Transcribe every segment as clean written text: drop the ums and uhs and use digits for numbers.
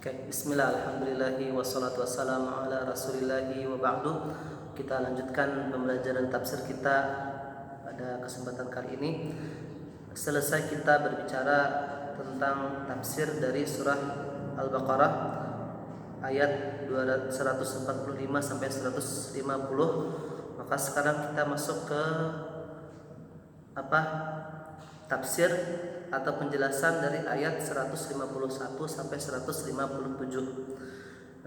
Oke, bismillah, alhamdulillahi wassalatu wassalamu ala rasulillahi wa ba'du. Kita lanjutkan pembelajaran tafsir kita pada kesempatan kali ini. Selesai kita berbicara tentang tafsir dari surah Al-Baqarah ayat 145 sampai 150. Maka sekarang kita masuk ke tafsir atau penjelasan dari ayat 151 sampai 157.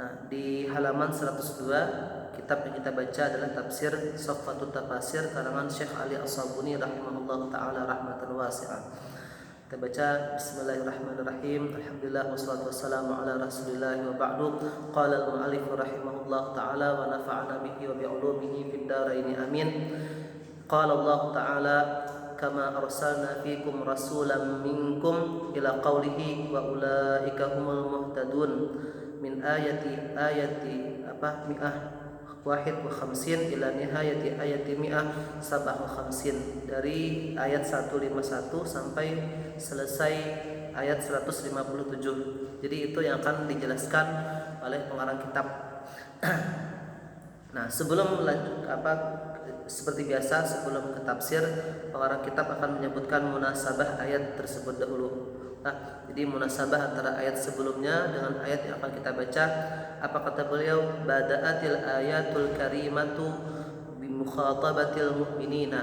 Nah, di halaman 102 kitab yang kita baca adalah tafsir Saffatut Tafasir karangan Syekh Ali As-Sabuni rahimahullah taala rahmatan wasi'ah. Kita baca bismillahirrahmanirrahim. Alhamdulillah wassalatu wassalamu ala Rasulillah wa ba'du. Qala al-mu'allif rahimahullah taala wa nafa'ana bihi wa bi 'ulumihi fid dharain amin. Qala Allah taala kama arsalna fikum rasulan minkum ila qawlihi wa ulaika humul muhtadun min ayati mi'ah wahid wa khamsin ila nihayati ayati mi'ah sabah wa khamsin, dari ayat 151 sampai selesai ayat 157. Jadi itu yang akan dijelaskan oleh pengarang kitab. Nah, sebelum lanjut seperti biasa, sebelum ke tafsir, pengarang kitab akan menyebutkan munasabah ayat tersebut dahulu. Nah, jadi munasabah antara ayat sebelumnya dengan ayat yang akan kita baca. Apa kata beliau? Bada'atil ayatul karimatu bi mukhatabatil mu'minina.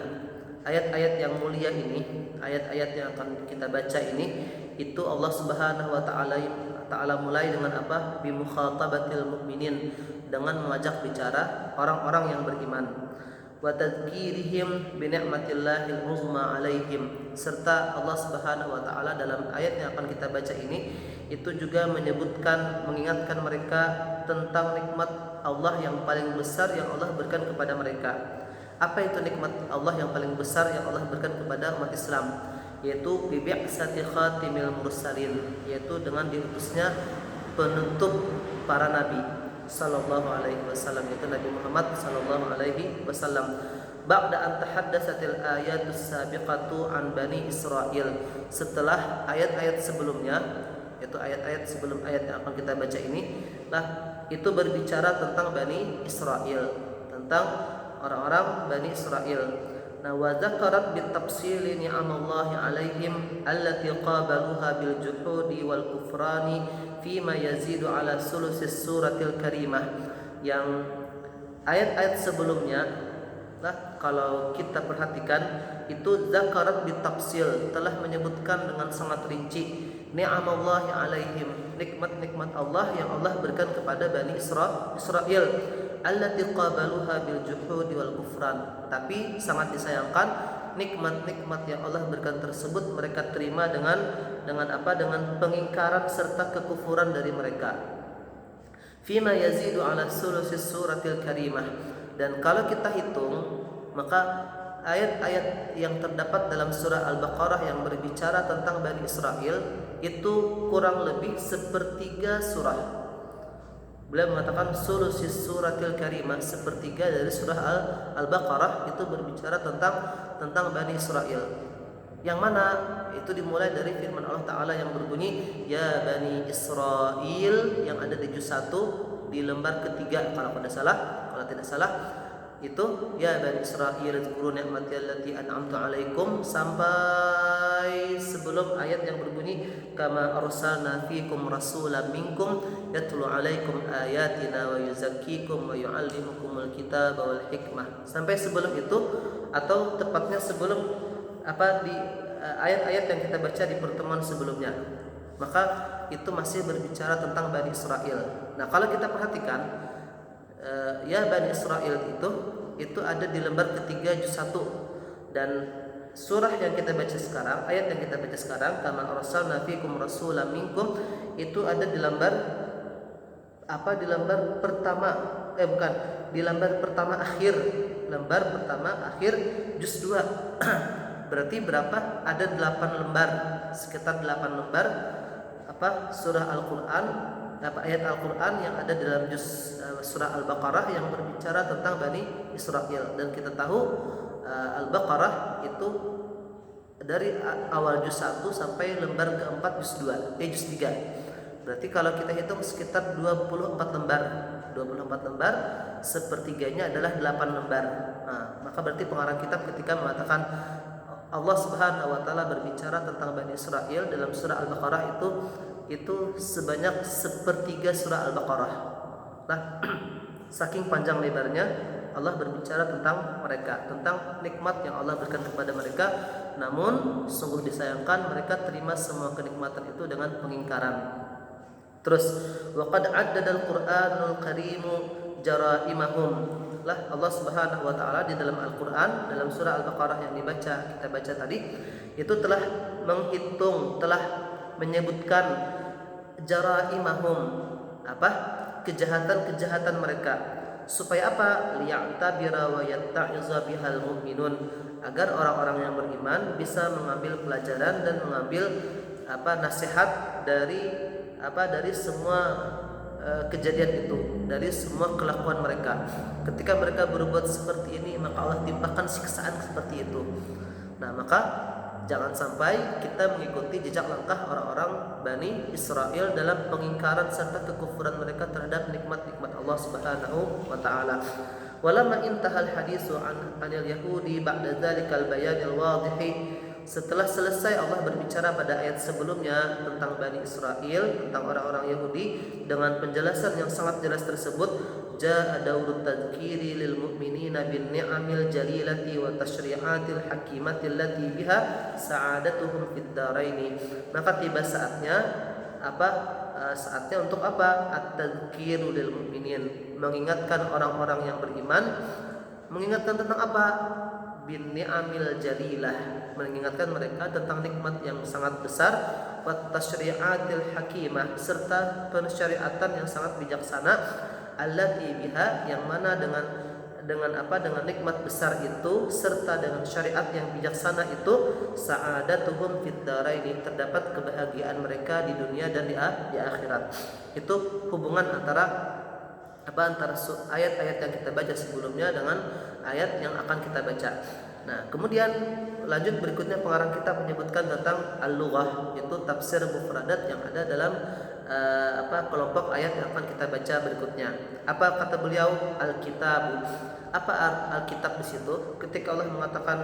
Ayat-ayat yang mulia ini, ayat-ayat yang akan kita baca ini, itu Allah Subhanahu wa taala mulai dengan apa? Bi mukhatabatil mu'minin, dengan mengajak bicara orang-orang yang beriman. Wa tadzkirihim bi ni'matillahil uzma 'alaihim, serta Allah Subhanahu wa taala dalam ayat yang akan kita baca ini itu juga menyebutkan, mengingatkan mereka tentang nikmat Allah yang paling besar yang Allah berikan kepada mereka. Apa itu nikmat Allah yang paling besar yang Allah berikan kepada umat Islam? Yaitu bi bi'sati khatimil mursalin, yaitu dengan diutusnya penutup para nabi sallallahu alaihi wasallam, yaitu Nabi Muhammad sallallahu alaihi wasallam. Ba'da an tahaddatsatil ayatus sabiqatu an bani Israil, setelah ayat-ayat sebelumnya, yaitu ayat-ayat sebelum ayat yang akan kita baca ini lah, itu berbicara tentang Bani Israil, tentang orang-orang Bani Israil. Nah, wa dzakarat bit tafsili ni'amallahi 'alaihim allati qabaluha bil juhudi wal kufrani fima yazidu ala sulusis suratil karimah. Yang ayat-ayat sebelumnya lah, kalau kita perhatikan, itu zakarat bit tafsil, telah menyebutkan dengan sangat rinci ni'amallahi 'alaihim, nikmat-nikmat Allah yang Allah berikan kepada Bani Israil. Allati qabaluha bil juhudi wal kufran, tapi sangat disayangkan nikmat-nikmat yang Allah berikan tersebut mereka terima dengan pengingkaran serta kekufuran dari mereka. Fima yazidu ala sulusis suratil karimah, dan kalau kita hitung, maka ayat-ayat yang terdapat dalam surah Al-Baqarah yang berbicara tentang Bani Israel itu kurang lebih sepertiga surah. Beliau mengatakan sulusis suratil karimah, sepertiga dari surah Al-Baqarah itu berbicara tentang Bani Israel. Yang mana itu dimulai dari firman Allah Ta'ala yang berbunyi ya Bani Israel, yang ada di juz 1 di lembar ketiga kalau tidak salah itu ya Bani Israil zkuru ni'mati allati an'amtu 'alaikum, sampai sebelum ayat yang berbunyi kama arsalna fikum rasulan minkum yatlu 'alaikum ayatina wa yuzakkikum wa yu'allimukumul kitaba wal hikmah. Sampai sebelum itu, atau tepatnya sebelum di ayat-ayat yang kita baca di pertemuan sebelumnya, maka itu masih berbicara tentang Bani Israil. Nah, kalau kita perhatikan ya Bani Israil itu ada di lembar ketiga juz 1, dan surah yang kita baca sekarang, ayat yang kita baca sekarang kama arsalna fikum rasulan minkum, itu ada di lembar lembar pertama akhir juz 2. Berarti berapa? Ada 8 lembar, sekitar 8 lembar surah Al-Qur'an, ayat Al-Qur'an yang ada dalam juz surah Al-Baqarah yang berbicara tentang Bani Israil. Dan kita tahu Al-Baqarah itu dari awal juz 1 sampai lembar keempat juz 2, juz 3. Berarti kalau kita hitung sekitar 24 lembar. 24 lembar, sepertiganya adalah 8 lembar. Nah, maka berarti pengarang kitab ketika mengatakan Allah Subhanahu wa taala berbicara tentang Bani Israel dalam surah Al-Baqarah itu sebanyak sepertiga surah Al-Baqarah. Nah, saking panjang lebarnya Allah berbicara tentang mereka, tentang nikmat yang Allah berikan kepada mereka. Namun sungguh disayangkan mereka terima semua kenikmatan itu dengan pengingkaran. Terus waqad addadal Qur'anul Karim jaraimahum. Lah Allah Subhanahu wa taala di dalam Al-Qur'an dalam surah Al-Baqarah yang kita baca tadi itu telah menghitung, telah menyebutkan jaraimahum, apa? Kejahatan-kejahatan mereka. Supaya apa? Liya'tabira wa yatta'iza bihal mu'minun, agar orang-orang yang beriman bisa mengambil pelajaran dan mengambil nasihat dari semua kejadian itu, dari semua kelakuan mereka. Ketika mereka berbuat seperti ini, maka Allah timpakan siksaan seperti itu. Nah, maka jangan sampai kita mengikuti jejak langkah orang-orang Bani Israel dalam pengingkaran serta kekufuran mereka terhadap nikmat-nikmat Allah Subhanahu wa taala. Walamma intahal hadisu anil yahudi ba'da dzalikal bayanil wadih. Setelah selesai Allah berbicara pada ayat sebelumnya tentang Bani Israel, tentang orang-orang Yahudi dengan penjelasan yang sangat jelas tersebut, jaa daurut tadhkiri lil mu'minina bin ni'amil jalilati wa tasyri'atil hakimati allati biha sa'adatuhum fid dharaini. Maka tiba saatnya untuk apa? At-tadhkiru lil mu'minin, mengingatkan orang-orang yang beriman. Mengingatkan tentang apa? Bin ni'amil jalilah, mengingatkan mereka tentang nikmat yang sangat besar, wa tasyri'atil hakimah, serta pensyariatan yang sangat bijaksana, allati biha, yang mana dengan nikmat besar itu serta dengan syariat yang bijaksana itu, sa'adatuhum fid dharaini, terdapat kebahagiaan mereka di dunia dan di akhirat. Itu hubungan antara ayat-ayat yang kita baca sebelumnya dengan ayat yang akan kita baca. Nah, kemudian lanjut berikutnya pengarang kitab menyebutkan tentang al-lughah, yaitu tafsir mufradat yang ada dalam kelompok ayat yang akan kita baca berikutnya. Apa kata beliau? Al-kitab. Apa al-kitab di situ? Ketika Allah mengatakan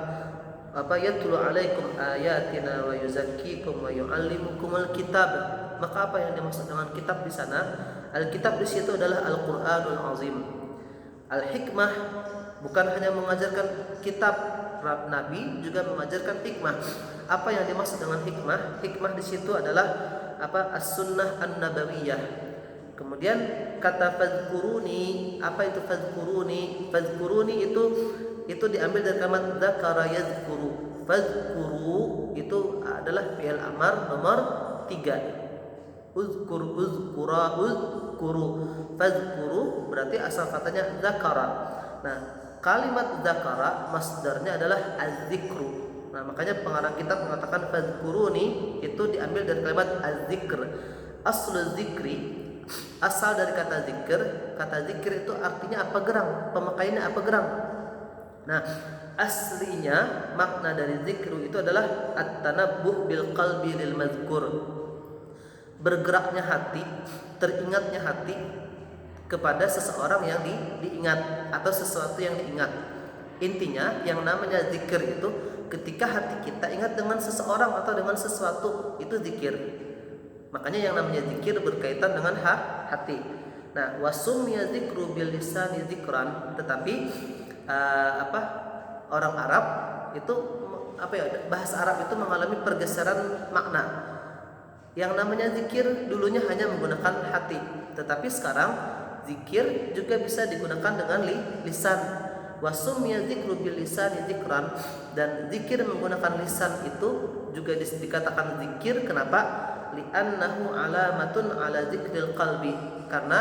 yatlu alaikum ayatina wa yuzakkikum wa yuallimukumul kitab, maka apa yang dimaksud dengan kitab di sana? Al-kitab di situ adalah Al-Qur'anul Azim. Al-hikmah bukan hanya mengajarkan kitab, Nabi juga mengajarkan hikmah. Apa yang dimaksud dengan hikmah? Hikmah di situ adalah as-sunnah an-nabawiyah. Kemudian kata fadhkuruni, apa itu fadhkuruni? Fadhkuruni itu diambil dari kalimat dzakara yadhkuru. Fadhkuru itu adalah fi'il amar nomor 3. Uzkura uzkuru. Fadhkuru berarti asal katanya dzakara. Nah, kalimat dzakara masdarnya adalah az-zikru. Nah, makanya pengarang kitab mengatakan fadhkuruni itu diambil dari kalimat az-zikr. Aslu zikri, asal dari kata zikr. Kata zikr itu artinya apa? Gerang. Pemakaiannya apa? Gerang. Nah, aslinya makna dari zikru itu adalah at-tanabbuh bil qalbi lil mazkur. Bergeraknya hati, teringatnya hati kepada seseorang yang diingat atau sesuatu yang diingat. Intinya yang namanya zikir itu ketika hati kita ingat dengan seseorang atau dengan sesuatu, itu zikir. Makanya yang namanya zikir berkaitan dengan hati. Nah, wasumya zikru bil lisani zikran, tetapi orang Arab itu bahasa Arab itu mengalami pergeseran makna. Yang namanya zikir dulunya hanya menggunakan hati, tetapi sekarang zikir juga bisa digunakan dengan lisan. Wasumya zikru bil lisani zikran, dan zikir menggunakan lisan itu juga dikatakan zikir. Kenapa? Li'annahu alamatun ala zikril qalbi, karena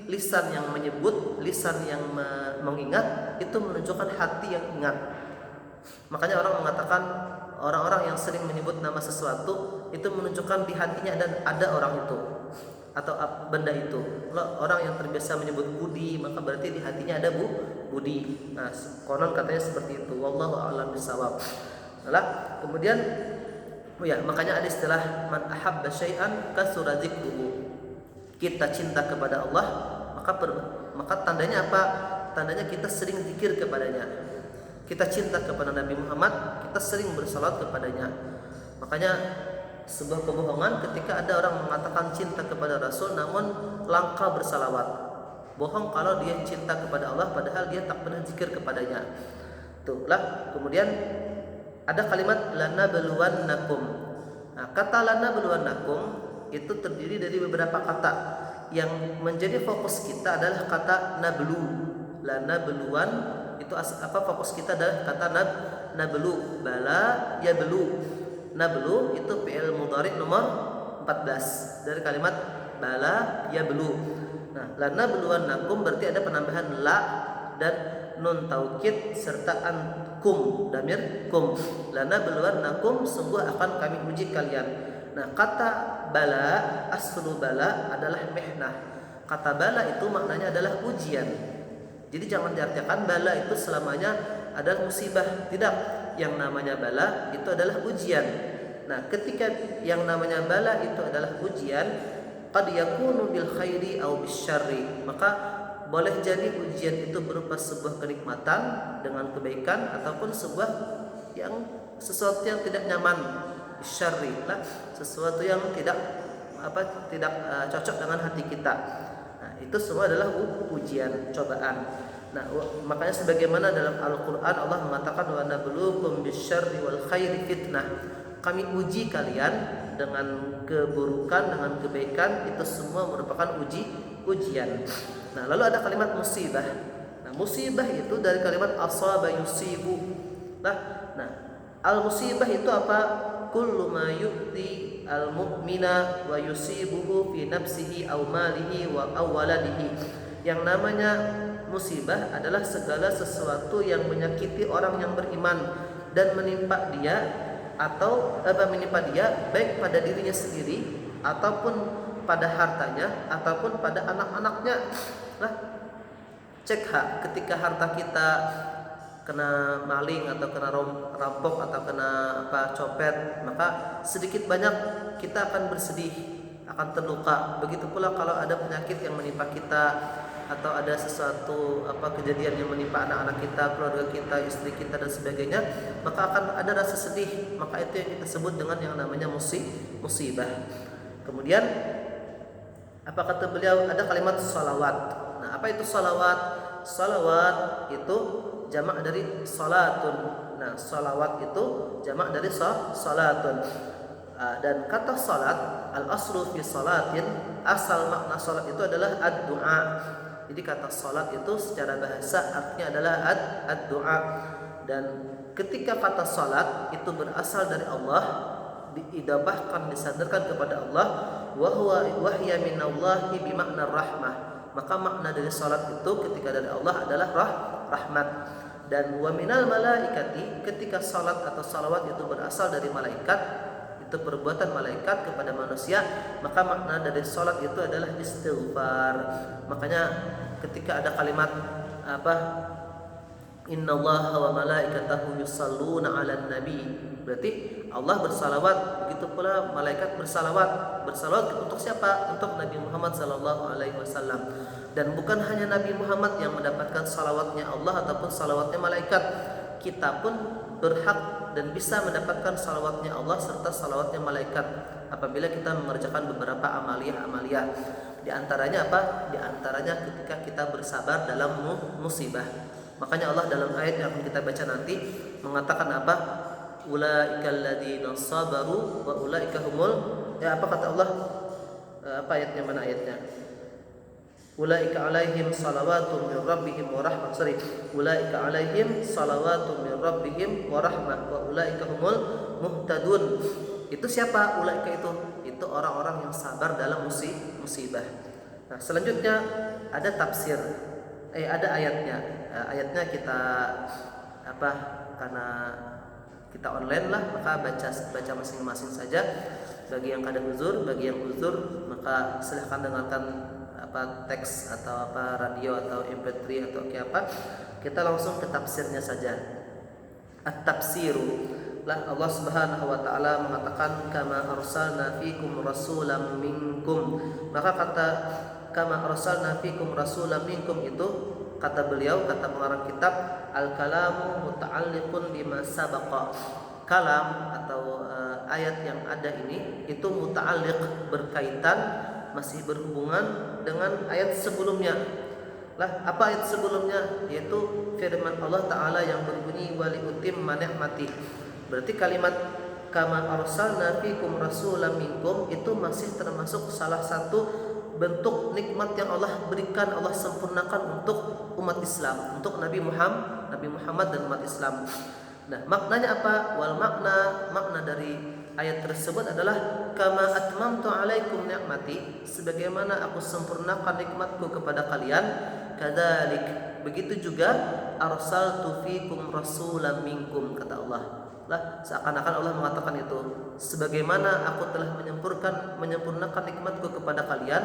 lisan yang menyebut, lisan yang mengingat itu menunjukkan hati yang ingat. Makanya orang mengatakan orang-orang yang sering menyebut nama sesuatu itu menunjukkan di hatinya ada orang itu atau benda itu. Kalau orang yang terbiasa menyebut budi, maka berarti di hatinya ada budi. Nah, konon katanya seperti itu. Wallahu a'lam bishawab. Kemudian Oh ya, makanya ada istilah man ahabba syai'an kasura dzikruhu. Kita cinta kepada Allah, maka tandanya apa? Tandanya kita sering zikir kepadanya. Kita cinta kepada Nabi Muhammad, kita sering bersalawat kepadanya. Makanya sebuah kebohongan ketika ada orang mengatakan cinta kepada Rasul namun langka bersalawat. Bohong kalau dia cinta kepada Allah padahal dia tak pernah zikir kepadanya. Itulah. Kemudian ada kalimat lanabluwannakum. Nah, kata lanabluwannakum itu terdiri dari beberapa kata. Yang menjadi fokus kita adalah kata nablu. Lanabluwan itu fokus kita adalah kata nablu. Bala yablu. Nablu itu fi'il mudhari nomor 14 dari kalimat bala yablu. Nah, lanabluwannakum berarti ada penambahan la dan nun taukid serta kum, damir kum. Lanabluwannakum, sungguh akan kami uji kalian. Nah, kata bala, aslu bala adalah mihnah. Kata bala itu maknanya adalah ujian. Jadi jangan diartikan bala itu selamanya adalah musibah. Tidak, yang namanya bala itu adalah ujian. Nah, ketika yang namanya bala itu adalah ujian, qad yakunu bil khairi aw bisyarri, maka boleh jadi ujian itu berupa sebuah kenikmatan dengan kebaikan ataupun sesuatu yang tidak nyaman, syarri lah, sesuatu yang tidak cocok dengan hati kita. Nah, itu semua adalah ujian, cobaan. Nah, makanya sebagaimana dalam Al-Qur'an Allah mengatakan wa nabluukum bisyarri wal khairi fitnah. Kami uji kalian dengan keburukan, dengan kebaikan, itu semua merupakan ujian. Nah, lalu ada kalimat musibah. Nah, musibah itu dari kalimat asaba yusibu. Nah, al-musibah itu apa? Kullu ma yu'ti al-mu'mina wa yusibuhu fi nafsihi aw malihi wa waladihi. Yang namanya musibah adalah segala sesuatu yang menyakiti orang yang beriman dan menimpa dia baik pada dirinya sendiri ataupun pada hartanya ataupun pada anak-anaknya. Nah, cek ketika harta kita kena maling atau kena rampok atau kena copet, maka sedikit banyak kita akan bersedih, akan terluka. Begitu pula kalau ada penyakit yang menimpa kita atau ada sesuatu kejadian yang menimpa anak-anak kita, keluarga kita, istri kita dan sebagainya, maka akan ada rasa sedih. Maka itu yang kita sebut dengan yang namanya musibah. Kemudian apa kata beliau? Ada kalimat salawat. Nah, apa itu salawat? Salawat itu jamak dari salatun. Nah, salawat itu jamak dari salatun. Dan kata salat, al-aslu fi salatin, asal makna salat itu adalah ad-du'a. Jadi kata salat itu secara bahasa artinya adalah ad-du'a. Dan ketika kata salat itu berasal dari Allah, diidabahkan, disandarkan kepada Allah, wahya minallahi bimakna rahmah, maka makna dari salat itu ketika dari Allah adalah rahmat. Dan wa minal malaikati, ketika salat atau salawat itu berasal dari malaikat, itu perbuatan malaikat kepada manusia, maka makna dari salat itu adalah istighfar. Makanya ketika ada kalimat innallaha wa malaikatahu yusalluna 'alan nabi, berarti Allah bersalawat, begitu pula malaikat bersalawat. Bersalawat untuk siapa? Untuk Nabi Muhammad sallallahu alaihi wasallam. Dan bukan hanya Nabi Muhammad yang mendapatkan salawatnya Allah ataupun salawatnya malaikat, kita pun berhak dan bisa mendapatkan salawatnya Allah serta salawatnya malaikat apabila kita mengerjakan beberapa amaliyah. Di antaranya apa? Di antaranya ketika kita bersabar dalam musibah. Makanya Allah dalam ayat yang akan kita baca nanti mengatakan apa? Ulaikal ladzina sabaru wa ulaika humul, apa kata Allah? Apa ayatnya, mana ayatnya? Ulaika alaihim salawatun min rabbihim wa rahmah. Ulaika alaihim salawatun min rabbihim wa rahmah wa ulaika humul muhtadun. Itu siapa ulaika itu? Itu orang-orang yang sabar dalam musibah. Nah, selanjutnya ada tafsir. Ada ayatnya. Ayatnya kita karena kita online lah, maka baca masing-masing saja. Bagi yang kada uzur, bagi yang uzur maka silahkan dengarkan teks atau radio atau MP3 atau apa. Kita langsung ke tafsirnya saja. At-tafsiru. lah Allah Subhanahu wa taala mengatakan kama arsalna fikum rasulam minkum. Maka kata kama arsalna fikum rasulam minkum itu kata beliau, kata pengarang kitab, al kalamu muta'alliqun bima sabaqa. Kalam atau ayat yang ada ini itu muta'alliq, berkaitan, masih berhubungan dengan ayat sebelumnya. Lah, apa ayat sebelumnya? Yaitu firman Allah Ta'ala yang berbunyi wali utimma ni'mati. Berarti kalimat kama arsalna fikum rasulam minkum itu masih termasuk salah satu bentuk nikmat yang Allah berikan, Allah sempurnakan untuk umat Islam, untuk Nabi Muhammad dan umat Islam. Nah, maknanya apa? Wal makna dari ayat tersebut adalah kama atmamtu alaikum ni'mati, sebagaimana aku sempurnakan nikmatku kepada kalian, kadzalik, begitu juga arsaltu fikum rasulam minkum, kata Allah. Lah, seakan-akan Allah mengatakan itu, sebagaimana aku telah menyempurnakan nikmatku kepada kalian,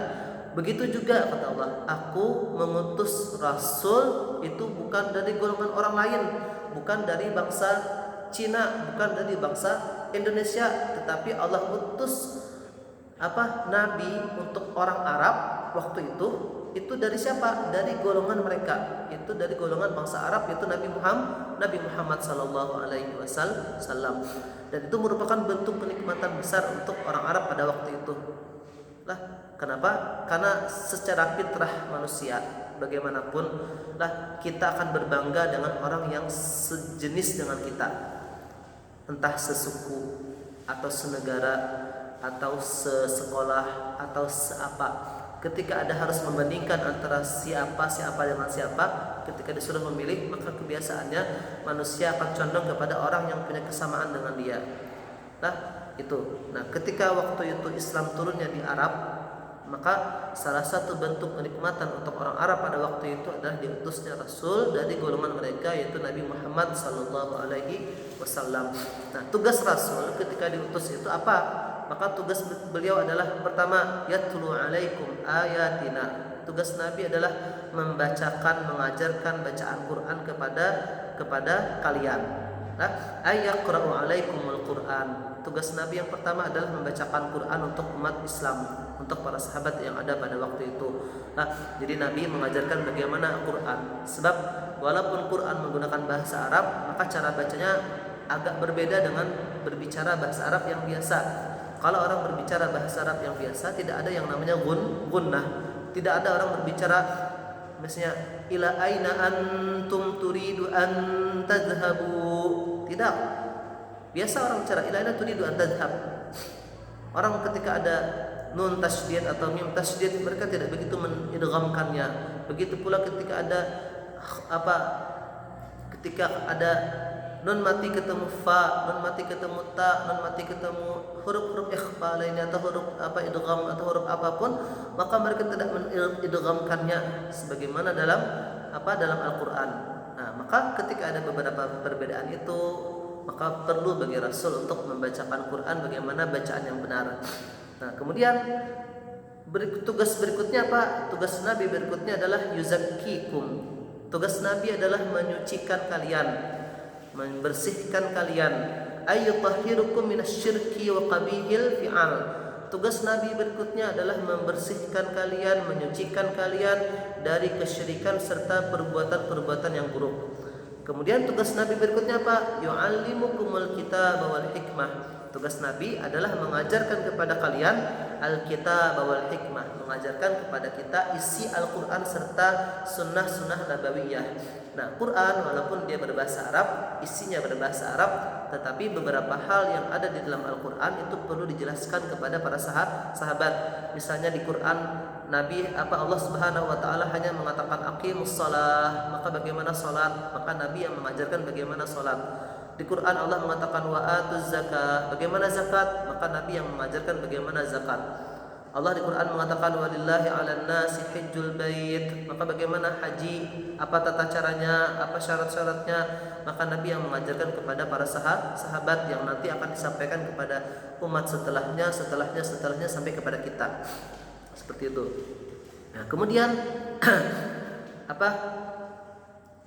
begitu juga kata Allah, aku mengutus rasul itu bukan dari golongan orang lain, bukan dari bangsa Cina, bukan dari bangsa Indonesia, tetapi Allah utus nabi untuk orang Arab waktu itu dari siapa? Dari golongan mereka, itu dari golongan bangsa Arab, yaitu Nabi Muhammad sallallahu alaihi wasallam. Dan itu merupakan bentuk kenikmatan besar untuk orang Arab pada waktu itu. Lah, kenapa? Karena secara fitrah manusia bagaimanapun lah kita akan berbangga dengan orang yang sejenis dengan kita, entah sesuku atau senegara atau sesekolah atau seapa. Ketika ada harus membandingkan antara siapa dengan siapa, ketika disuruh memilih, maka kebiasaannya manusia akan condong kepada orang yang punya kesamaan dengan dia. Nah, itu. Nah, ketika waktu itu Islam turunnya di Arab, maka salah satu bentuk kenikmatan untuk orang Arab pada waktu itu adalah diutusnya Rasul dari golongan mereka, yaitu Nabi Muhammad sallallahu alaihi wasallam. Nah, tugas Rasul ketika diutus itu apa? Maka tugas beliau adalah pertama, yatlu alaikum ayatina. Tugas Nabi adalah membacakan, mengajarkan bacaan Quran kepada kalian. Nah, ayaqra'u alaikumul Quran. Tugas Nabi yang pertama adalah membacakan Quran untuk umat Islam, untuk para sahabat yang ada pada waktu itu. Nah, jadi Nabi mengajarkan bagaimana Quran. Sebab walaupun Quran menggunakan bahasa Arab, maka cara bacanya agak berbeda dengan berbicara bahasa Arab yang biasa. Kalau orang berbicara bahasa Arab yang biasa, tidak ada yang namanya gunnah. Tidak ada orang berbicara misalnya ila aina antum turidu an tadhhabu. Tidak. Biasa orang bicara ila aina turidu an tadhhab. Orang ketika ada nun tasydid atau mim tasydid, mereka tidak begitu mengidghamkannya. Begitu pula ketika ada ketika ada nun mati ketemu fa, nun mati ketemu ta, nun mati ketemu huruf-huruf ikhfa lainnya atau huruf idgham atau huruf apapun, maka mereka tidak mengidghamkannya sebagaimana dalam Al-Qur'an. Nah, maka ketika ada beberapa perbedaan itu, maka perlu bagi Rasul untuk membacakan Quran bagaimana bacaan yang benar. Nah, kemudian tugas berikutnya apa? Tugas Nabi berikutnya adalah yuzakkikum. Tugas Nabi adalah menyucikan kalian, membersihkan kalian, ayyutahhirukum minasyirki wa qabihil fi'al. Tugas Nabi berikutnya adalah membersihkan kalian, menyucikan kalian dari kesyirikan serta perbuatan-perbuatan yang buruk. Kemudian tugas Nabi berikutnya apa? Yu'allimukumul kitab wal hikmah. Tugas Nabi adalah mengajarkan kepada kalian al-kitab wal hikmah, mengajarkan kepada kita isi Al-Quran serta sunnah-sunnah nabawiyah. Nah, Quran walaupun dia berbahasa Arab, isinya berbahasa Arab, tetapi beberapa hal yang ada di dalam Al-Quran itu perlu dijelaskan kepada para sahabat. Misalnya di Quran Nabi Allah Subhanahu wa taala hanya mengatakan aqimus shalah, maka bagaimana salat? Maka Nabi yang mengajarkan bagaimana salat. Di Quran Allah mengatakan wa atuz zakah, bagaimana zakat? Maka Nabi yang mengajarkan bagaimana zakat. Allah di Quran mengatakan walillahi 'alan nasi hajjul bait, maka bagaimana haji? Apa tata caranya? Apa syarat-syaratnya? Maka Nabi yang mengajarkan kepada para sahabat yang nanti akan disampaikan kepada umat setelahnya sampai kepada kita. Seperti itu. Nah, kemudian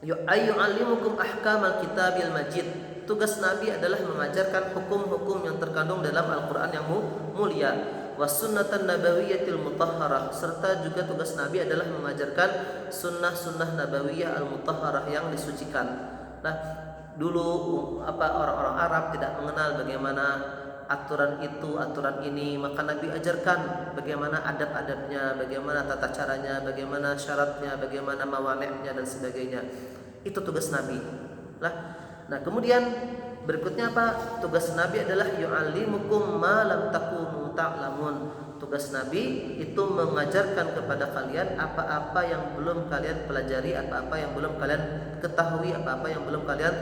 yu'allimukum ahkamal kitabil majid. tugas Nabi adalah mengajarkan hukum-hukum yang terkandung dalam Al-Quran yang mulia, wasunnatan nabawiyyatil mutahharah, serta juga tugas Nabi adalah mengajarkan sunnah-sunnah nabawiyah al-mutahharah yang disucikan. Nah, dulu orang-orang Arab tidak mengenal bagaimana aturan itu, aturan ini, maka Nabi ajarkan bagaimana adab-adabnya, bagaimana tata caranya, bagaimana syaratnya, bagaimana mawaneknya dan sebagainya. Itu tugas Nabi. Nah, kemudian berikutnya apa? Tugas Nabi adalah yu'allimukum ma lam takunu ta'lamun. Tugas Nabi itu mengajarkan kepada kalian apa-apa yang belum kalian pelajari, apa-apa yang belum kalian ketahui, apa-apa yang belum kalian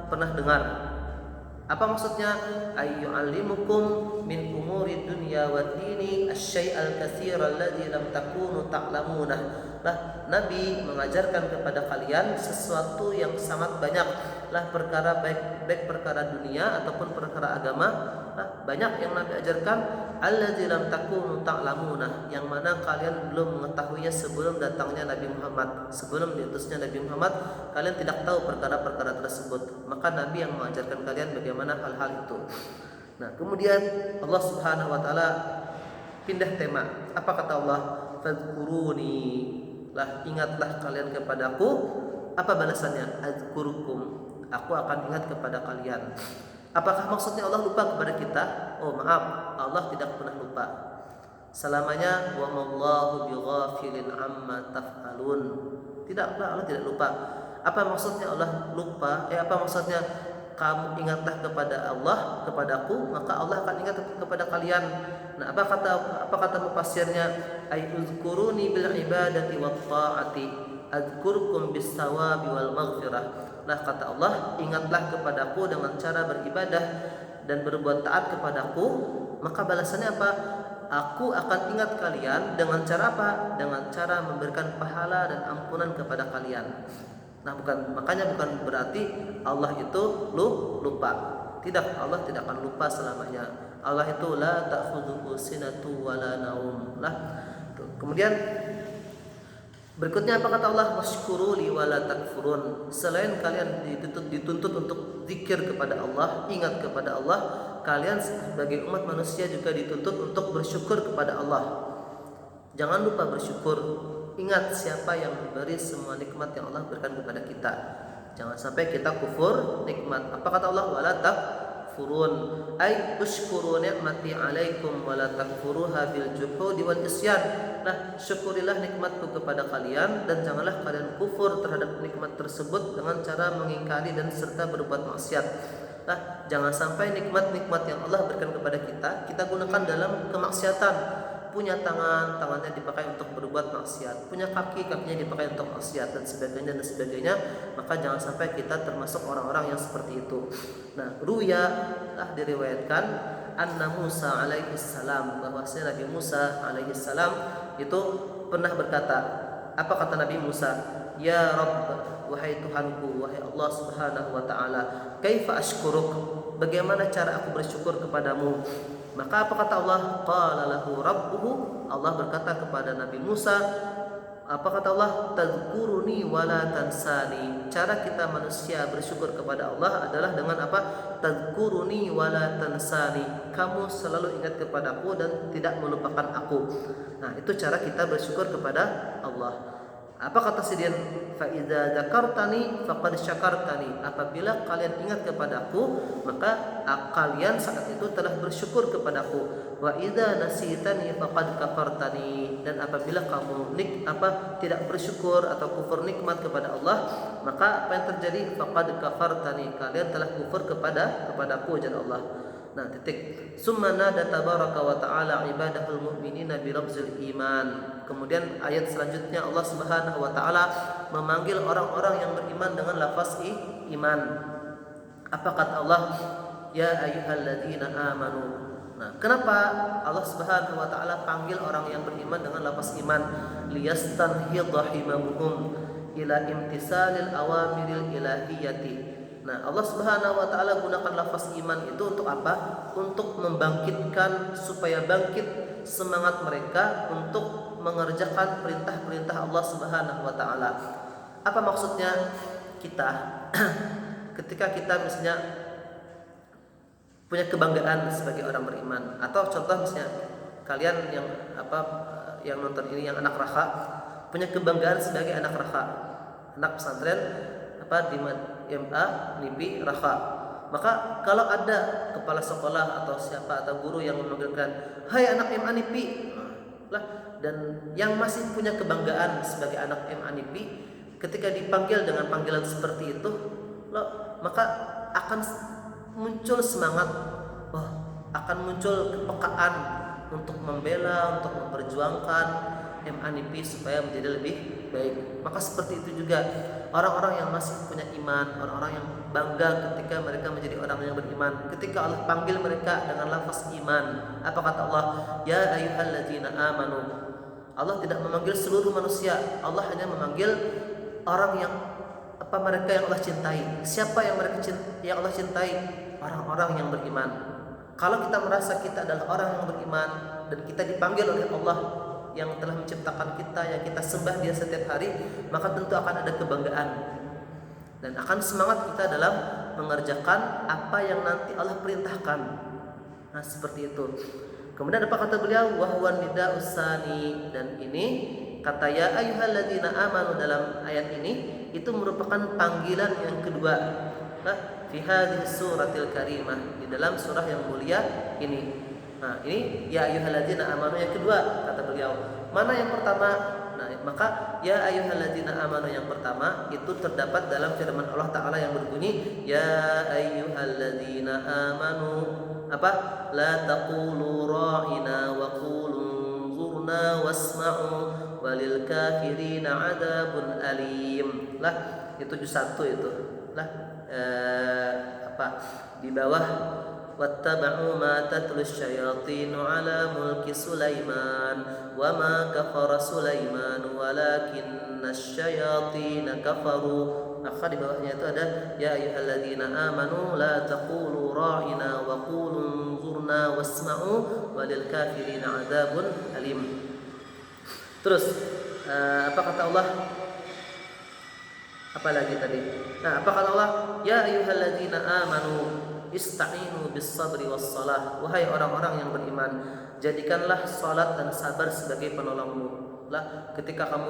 pernah dengar. Apa maksudnya? Ayyu'allimukum min umuri dunya wa dini asy-syai'al katsir alladzi lam takunu ta'lamunah. Nabi mengajarkan kepada kalian sesuatu yang sangat banyak perkara, baik perkara dunia ataupun perkara agama. Banyak yang Nabi ajarkan alladzi lam takunu ta'lamunah, yang mana kalian belum mengetahuinya sebelum datangnya Nabi Muhammad, sebelum diutusnya Nabi Muhammad, kalian tidak tahu perkara-perkara tersebut. Maka Nabi yang mengajarkan kalian bagaimana hal-hal itu. Nah, kemudian Allah Subhanahu wa taala pindah tema. Apa kata Allah? Fadhkuruni, ingatlah kalian kepadaku. Apa balasannya? Adzkurukum, aku akan ingat kepada kalian. Apakah maksudnya Allah lupa kepada kita? Oh maaf, Allah tidak pernah lupa selamanya. Wa mallahu bighafilin amma taf'alun. Tidaklah, Allah tidak lupa. Apa maksudnya Allah lupa? Apa maksudnya kamu ingatlah kepada Allah, kepadaku, maka Allah akan ingat kepada kalian. Nah, apa kata mufasirnya? Ay uzkuruni bil ibadati wat ta'ati adzkurkum bis sawabi wal maghfirah. Nah, kata Allah, ingatlah kepadaku dengan cara beribadah dan berbuat taat kepadaku, maka balasannya apa? Aku akan ingat kalian dengan cara apa? Dengan cara memberikan pahala dan ampunan kepada kalian. Nah, makanya bukan berarti Allah itu lupa. Tidak, Allah tidak akan lupa selamanya. Allah itu la ta'khudhuhu sinatu wala naum. Kemudian berikutnya apa kata Allah? Washkuruli wala takfurun. Selain kalian dituntut untuk zikir kepada Allah, ingat kepada Allah, kalian sebagai umat manusia juga dituntut untuk bersyukur kepada Allah. Jangan lupa bersyukur. Ingat siapa yang memberi semua nikmat yang Allah berikan kepada kita. Jangan sampai kita kufur nikmat. Apa kata Allah? Wala takfurun. Ay ushkuru ni'mati 'alaikum wala takfuruha bil juhudi wal isyan. Syukurilah nikmatku kepada kalian dan janganlah kalian kufur terhadap nikmat tersebut dengan cara mengingkari dan serta berbuat maksiat. Jangan sampai nikmat-nikmat yang Allah berikan kepada kita gunakan dalam kemaksiatan. Punya tangannya dipakai untuk berbuat maksiat, punya kakinya dipakai untuk maksiat dan sebagainya. Maka jangan sampai kita termasuk orang-orang yang seperti itu. Nah, diriwayatkan anna Musa alaihi salam, bahwasanya Nabi Musa alaihi salam itu pernah berkata. Apa kata Nabi Musa? Ya Rabb, wahai Tuhanku, wahai Allah Subhanahu wa taala, kaifa ashkuruk? Bagaimana cara aku bersyukur kepadamu? Maka apa kata Allah? Qala lahu rabbuhu, Allah berkata kepada Nabi Musa, apa kata Allah? Tadhkuruni wala tansani. Cara kita manusia bersyukur kepada Allah adalah dengan apa? Tadhkuruni wala tansani. Kamu selalu ingat kepadaku dan tidak melupakan aku. Nah, itu cara kita bersyukur kepada Allah. Apa kata Sidin? Fa idza dzakartani faqad syakartani. Apabila kalian ingat kepadaku, maka kalian saat itu telah bersyukur kepadaku. Wa idza nasitani faqad kafartani. Dan apabila kamu tidak bersyukur atau kufur nikmat kepada Allah, maka apa yang terjadi? Faqad kafartani. Kalian telah kufur kepadaku, jalla Allah. Nah, titik. Summa nada tabaraka wa ta'ala ibadahul mu'minina bi lafzil iman. Kemudian ayat selanjutnya Allah Subhanahu wa taala memanggil orang-orang yang beriman dengan lafaz iman. Apa kata Allah? Ya ayyuhalladzina amanu. Nah, kenapa Allah Subhanahu wa taala panggil orang yang beriman dengan lafaz iman? Liyastanhidha himamuhum ila imtisalil awamiril ilahiyyati. Nah, Allah Subhanahu wa taala gunakan lafaz iman itu untuk apa? Untuk membangkitkan, supaya bangkit semangat mereka untuk mengerjakan perintah-perintah Allah Subhanahu wa taala. Apa maksudnya? Kita ketika kita misalnya punya kebanggaan sebagai orang beriman, atau contoh misalnya kalian yang nonton ini yang anak raka punya kebanggaan sebagai anak raka, anak pesantren di MA NIPI Raka. Maka kalau ada kepala sekolah atau siapa atau guru yang memanggilkan, "Hai anak MA NIPI," dan yang masih punya kebanggaan sebagai anak MA NIPI, ketika dipanggil dengan panggilan seperti itu, maka akan muncul semangat, akan muncul kepekaan untuk membela, untuk memperjuangkan MA NIPI supaya menjadi lebih baik. Maka seperti itu juga orang-orang yang masih punya iman, orang-orang yang bangga ketika mereka menjadi orang yang beriman. Ketika Allah panggil mereka dengan lafaz iman, apa kata Allah? Ya ayyuhalladzina amanu. Allah tidak memanggil seluruh manusia. Allah hanya memanggil orang yang mereka yang Allah cintai. Siapa yang Allah cintai? Orang-orang yang beriman. Kalau kita merasa kita adalah orang yang beriman dan kita dipanggil oleh Allah yang telah menciptakan kita, yang kita sembah Dia setiap hari, maka tentu akan ada kebanggaan dan akan semangat kita dalam mengerjakan apa yang nanti Allah perintahkan. Nah, seperti itu. Kemudian apa kata beliau? Wa huwa nida'us tsani, dan ini kata ya ayyuhalladzina amanu dalam ayat ini itu merupakan panggilan yang kedua. Fi hadhihi suratil karimah, di dalam surah yang mulia ini. Nah, ini ya ayyuhalladzina amanu yang kedua kata beliau. Mana yang pertama? Nah, maka ya ayyuhalladzina amanu yang pertama itu terdapat dalam firman Allah Ta'ala yang berbunyi ya ayyuhalladzina amanu la taqulu ra'ina wa qulu zurna wasma'u walil kafirina adzabun alim. Itu juz 1 itu. Di bawah wattaba'u ma tatlus syayatinu ala mulki Sulaiman wa ma kafara Sulaiman walakinna syayatina kafaru. Maka di bawahnya itu ada ya ayyuhalladzina amanu la taqulu ra'ina wa qulu zurna wasma'u walil kafirina adzabun alim. Terus apa kata Allah? Apa lagi tadi? Nah, apa kata Allah? Ya ayyuhalladzina amanu ista'inu bis sabri was salah. Wahai orang-orang yang beriman, jadikanlah salat dan sabar sebagai penolongmu. Ketika kamu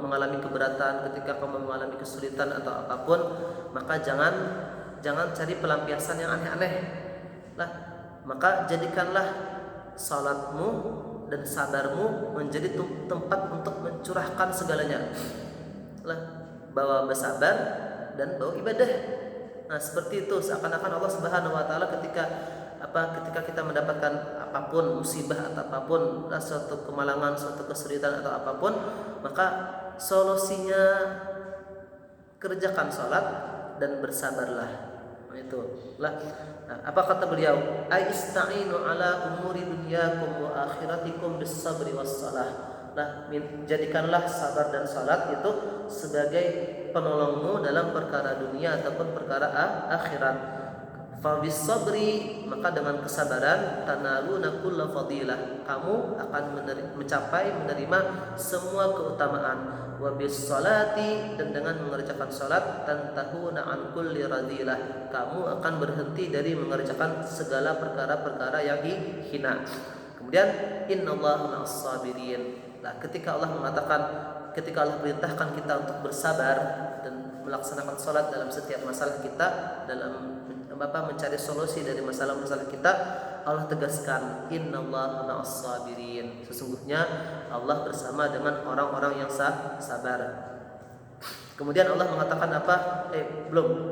mengalami keberatan, ketika kamu mengalami kesulitan atau apapun, maka jangan cari pelampiasan yang aneh-aneh. Maka jadikanlah salatmu dan sabarmu menjadi tempat untuk mencurahkan segalanya. Bawa bersabar dan bawa ibadah. Nah, seperti itu seakan-akan Allah Subhanahu wa taala ketika kita mendapatkan apapun, musibah atau apapun, suatu kemalangan, suatu kesulitan atau apapun, maka solusinya kerjakan salat dan bersabarlah. Nah, itulah. Nah, apa kata beliau? Aista'inu ala umuri dunyakum wa akhiratikum bis sabri was salah. Jadikanlah sabar dan salat itu sebagai penolongmu dalam perkara dunia ataupun perkara akhirat. Fa bis sabri, maka dengan kesabaran tanaluna kulla fadilah, kamu akan menerima semua keutamaan. Wa bis salati, dan dengan mengerjakan salat tantahuna an kulli radilah, kamu akan berhenti dari mengerjakan segala perkara-perkara yang hina. Kemudian innallaha ma'as sabirin. Ketika Allah perintahkan kita untuk bersabar dan melaksanakan salat dalam setiap masalah kita, dalam mencari solusi dari masalah-masalah kita, Allah tegaskan innallaha ma'as sabirin. Sesungguhnya Allah bersama dengan orang-orang yang sabar. Kemudian Allah mengatakan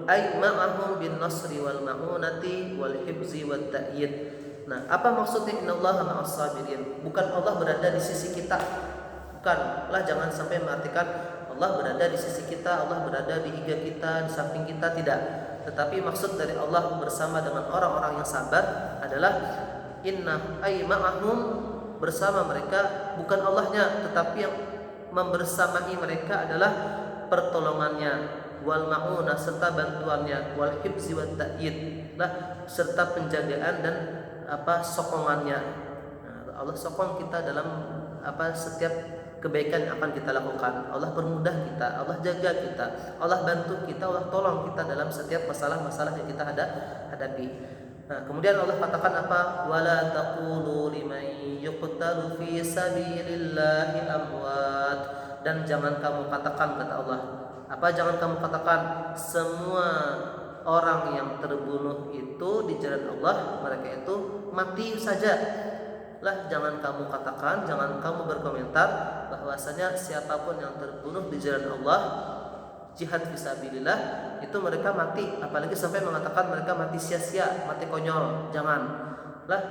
ay ma'ahum bin nasri wal ma'unati wal hibzi wat ta'yid. Nah, apa maksudnya innallaha ma'as sabirin? Bukan Allah berada di sisi kita. Bukanlah, jangan sampai mengartikan Allah berada di sisi kita, Allah berada di higa kita, di samping kita, tidak. Tetapi maksud dari Allah bersama dengan orang-orang yang sabar adalah inna ay ma'ahum, bersama mereka, bukan Allahnya, tetapi yang membersamai mereka adalah pertolongannya, wal ma'una, serta bantuannya, wal hibzi wat ta'yid, serta penjagaan dan sokongannya. Allah sokong kita dalam setiap kebaikan yang akan kita lakukan. Allah permudah kita, Allah jaga kita, Allah bantu kita, Allah tolong kita dalam setiap masalah-masalah yang kita hadapi. Nah, kemudian Allah katakan apa? Wala taqulu liman yuqtalu fi sabilillahi amwat. Dan jangan kamu katakan, kata Allah, apa jangan kamu katakan, semua orang yang terbunuh itu di jalan Allah mereka itu mati saja. Lah, jangan kamu katakan, jangan kamu berkomentar bahwasanya siapapun yang terbunuh di jalan Allah, jihad fisabilillah, itu mereka mati, apalagi sampai mengatakan mereka mati sia-sia, mati konyol. Jangan. Lah,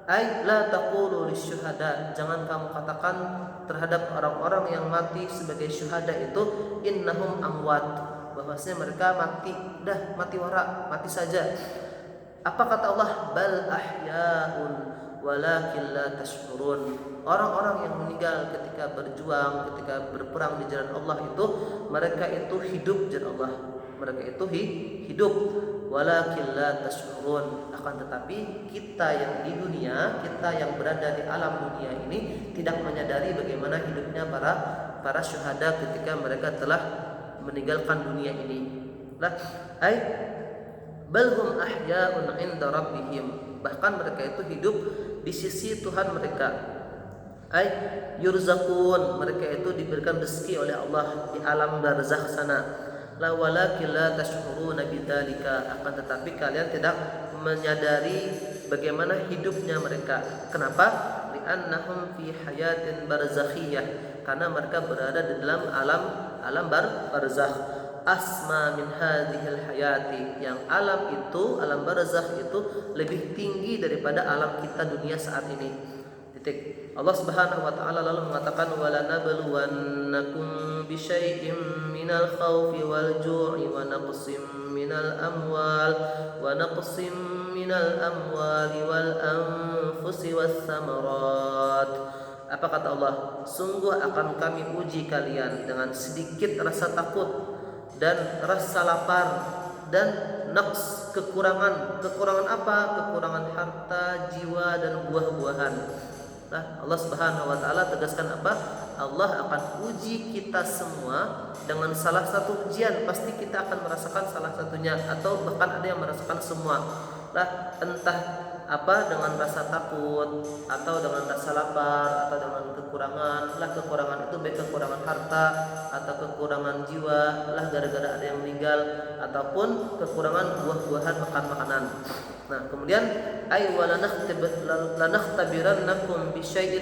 ai la taqulu lisyuhada, jangan kamu katakan terhadap orang-orang yang mati sebagai syuhada itu innahum amwat, bahwasanya mereka mati, dah mati wara, mati saja. Apa kata Allah? Bal ahyaun walakin la tashkurun. Orang-orang yang meninggal ketika berjuang, ketika berperang di jalan Allah itu, mereka itu hidup jalan Allah. Mereka itu hidup, walakin la tashkurun. Akan tetapi kita yang di dunia, kita yang berada di alam dunia ini tidak menyadari bagaimana hidupnya para syuhada ketika mereka telah meninggalkan dunia ini. Lah, ai bal hum ahya'un 'inda rabbihim. Bahkan mereka itu hidup di sisi Tuhan mereka. Ai yurzaqun, mereka itu diberikan rezeki oleh Allah di alam barzakh sana. La walakin la tashkuruna bidzalika, akan tetapi kalian tidak menyadari bagaimana hidupnya mereka. Kenapa? Li'annahum fi hayatin barzakhiyah, karena mereka berada di dalam alam barzakh. Asma min hadhil hayati, yang alam itu, alam barzakh itu lebih tinggi daripada alam kita dunia saat ini. Titik. Allah Subhanahu wa taala lalu mengatakan wala nabluwannakum bisyai'im minal khaufi wal ju'i wa naqsim minal amwali wal anfusi was samarat. Apa kata Allah? Sungguh akan kami uji kalian dengan sedikit rasa takut dan rasa lapar dan naqs, kekurangan apa? Kekurangan harta, jiwa dan buah-buahan. Nah, Allah Subhanahu wa taala tegaskan apa? Allah akan uji kita semua dengan salah satu ujian, pasti kita akan merasakan salah satunya atau bahkan ada yang merasakan semua. Lah, entah apa, dengan rasa takut atau dengan rasa lapar atau dengan kekurangan. Lah, kekurangan itu baik kekurangan harta atau kekurangan jiwa, lah gara-gara ada yang meninggal, ataupun kekurangan buah-buahan, makan makanan. Nah, kemudian ay wala nakhtabirannakum bisyai'in